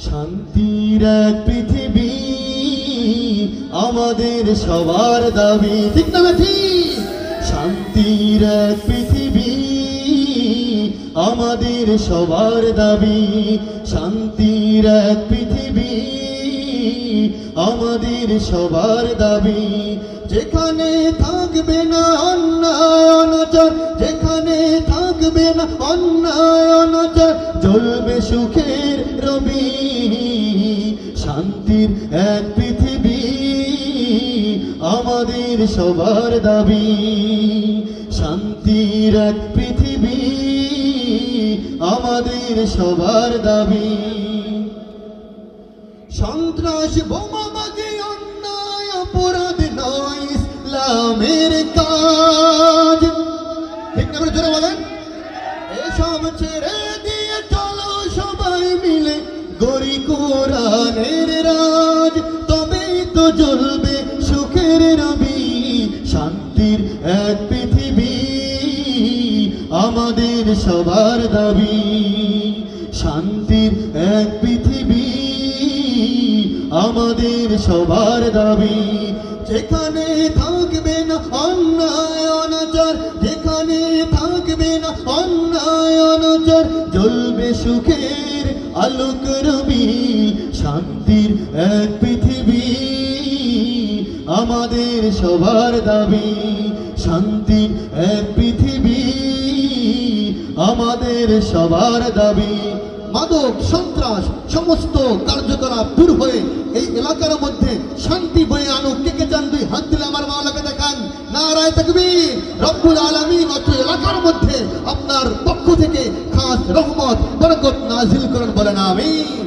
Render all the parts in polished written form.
শান্তির এক পৃথিবী আমাদের সবার দাবি, ঠিক না ঠিক? শান্তির এক পৃথিবী আমাদের সবার দাবি, শান্তির এক পৃথিবী আমাদের সবার দাবি। যেখানে থাকবে না অন্যায় অনাচার, যেখানে থাকবে না অন্যায় অনাচার, জ্বলবে সুখের রবি। শান্তির এক পৃথিবী আমাদের সবার দাবি, শান্তির এক পৃথিবী আমাদের সবার দাবি। সন্ত্রাস বোমাবাজি অন্যায় অপরাধ নয় ইসলামের কাজ, ঠিক না? জোরে বলেন। এসব ছেড়ে দিয়ে চলো সবাই মিলে গড়ি কোরআনের রাজ, তবেই তো জ্বলবে সুখের রবি। শান্তির এক পৃথিবী আমাদের সবার দাবি, শান্তির এক পৃথিবী আমাদের সবার দাবি। যেখানে থাকবে না অন্যায় অনাচার, যেখানে থাকবে না অন্যায় অনাচার, জ্বলবে সুখের আলোক রবি। শান্তির এক পৃথিবী আমাদের সবার দাবি, শান্তির এক পৃথিবী আমাদের সবার দাবি। মাদক সন্ত্রাস সমস্ত কার্যকলাপ দূর হয়ে এই এলাকার মধ্যে শান্তি বয়ে আনুক। কে কে চান? দুই হাত তুলে আমার মাওলাকে দেখান। নারায়ে তাকবীর। রব্বুল আলামিন অত্র এলাকার মধ্যে আপনার পক্ষ থেকে খাস রহমত বরকত নাজিল করেন, বলেন আমিন।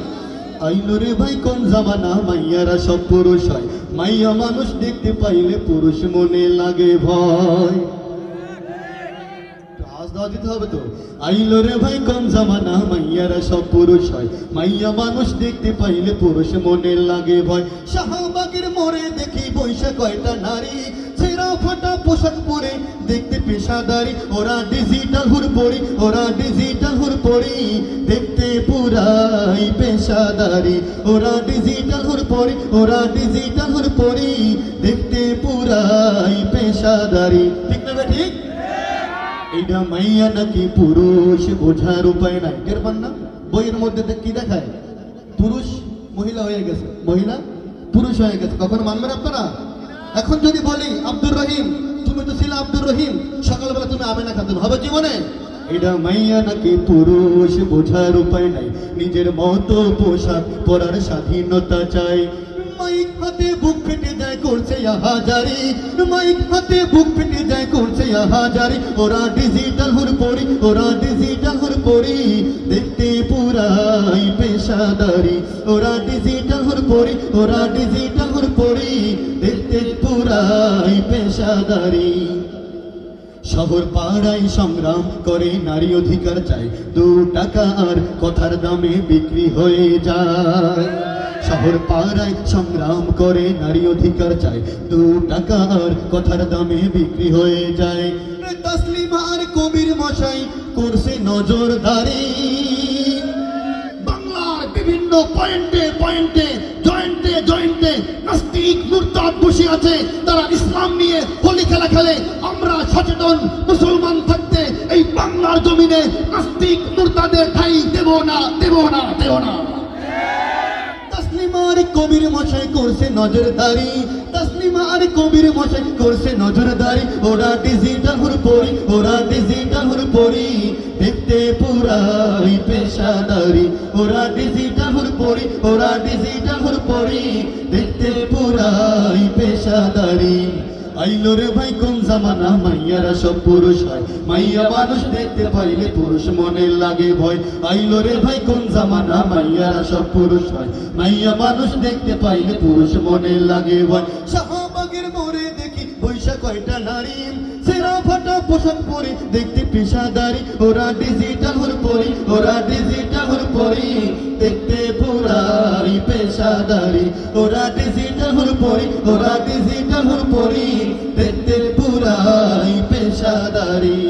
আইলো রে ভাই কোন জামানা, মাইয়ারা সব পুরুষ হয়, মাইয়া মানুষ দেখতে পাইলে পুরুষ মনে লাগে ভয়। দিতে হবে তো। আইলো রে ভাই কোন জামানা, মাইয়ারা সব পুরুষ হয়, মাইয়া মানুষ দেখতে পাইলে পুরুষ মনে লাগে ভয়। শাহবাগের মোড়ে দেখি বৈশা কয়টা নারী, ছেঁড়া ফাটা পোশাক পরে দেখতে পেশাদারি। ওরা ডিজিটাল হুড়পড়ি, ওরা ডিজিটাল হুড়পড়ি, দেখতে পুরাই পেশাদারি। ওরা ডিজিটাল হুড়পড়ি, ওরা ডিজিটাল হুড়পড়ি, দেখতে পুরাই পেশাদারি। ঠিক না ঠিক? এইটা মাইয়া নাকি পুরুষ বোঝার উপায় নাই। টের পান না? বইয়ের মধ্যে কি দেখায়? পুরুষ মহিলা হয়ে গেছে, মহিলা পুরুষ হয়ে গেছে। কখন মানবেন আপনারা? এখন যদি বলি আব্দুর রহিম, তুমি তো ছিলে আব্দুর রহিম, সকালবেলা তুমি আমেনা খাতুন হবে জীবনে? এটা মাইয়া নাকি পুরুষ বোঝার উপায় নাই, নিজের মতো পোশাক পরার স্বাধীনতা চাই। মাইক হাতে বুক ফেটে যায় করছে হাজারি, মাইক হাতে বুক ফেটে যায় করছে হাজারি। ওরা ডিজিটাল হুড়পড়ি, ওরা ডিজিটাল হুড়পড়ি, দেখতে পুরাই পেশাদারি। ওরা ডিজিটাল হুড়পড়ি, ওরা ডিজিটাল হুড়পড়ি, দেখতে পুরাই পেশাদারি। শহর পাড়ায় সংগ্রাম করে নারী অধিকার চাই, 2 টাকা আর কথার দামে বিক্রি হয়ে যায়। শহর পাড়ায় সংগ্রাম করে নারী অধিকার চাই, 2 টাকা আর কথার দামে বিক্রি হয়ে যায়। তাসলিমা আর কবির মশাই করছে নজরদারি, বাংলার বিভিন্ন পয়েন্টে পয়েন্টে জয়েন্টে জয়েন্টে নাস্তিক মুরতাদ বসে আছে, তারা ইসলাম নিয়ে হোলি খেলা খেলে। আমরা সচেতন মুসলমান থাকতে এই বাংলার জমিনে নাস্তিক মুরতাদের ঠাঁই দেব না, দেব না, দেব না। তাসলিমা আর কবির মশাই করছে নজরদারি, তাসলিমা আর কবির মশাই করছে নজরদারি। ওরা ডিজিটাল হুড়পড়ি, ওরা ডিজিটাল হুড়পড়ি, দেখতে পুরাই পেশাদারি। ওরা ডিজিটাল হুড়পড়ি, ওরা ডিজিটাল হুড়পড়ি, দেখতে পুরাই পেশাদারি। আইলো রে ভাই কোন জামানা, মাইয়ারা সব পুরুষ হয়, মাইয়া মানুষ দেখতে পাইলে পুরুষ মনে লাগে ভয়। আইলো রে ভাই কোন জামানা, মাইয়ারা সব পুরুষ হয়, মাইয়া মানুষ দেখতে পাইলে পুরুষ মনে লাগে ভয়। শাহবাগের মোড়ে দেখি বৈশা কয়টা নারী, ছেঁড়া ফাটা পোশাক পরে দেখতে পেশাদারি। ওরা ডিজিটাল হুড়পড়ি, ওরা ডিজিটাল হুড়পড়ি, দেখতে পুরাই পেশাদারি। ওরা ডিজিটাল হুড়পড়ি, ওরা ডিজিটাল হুড়পড়ি, দেখতে পুরাই পেশাদারি।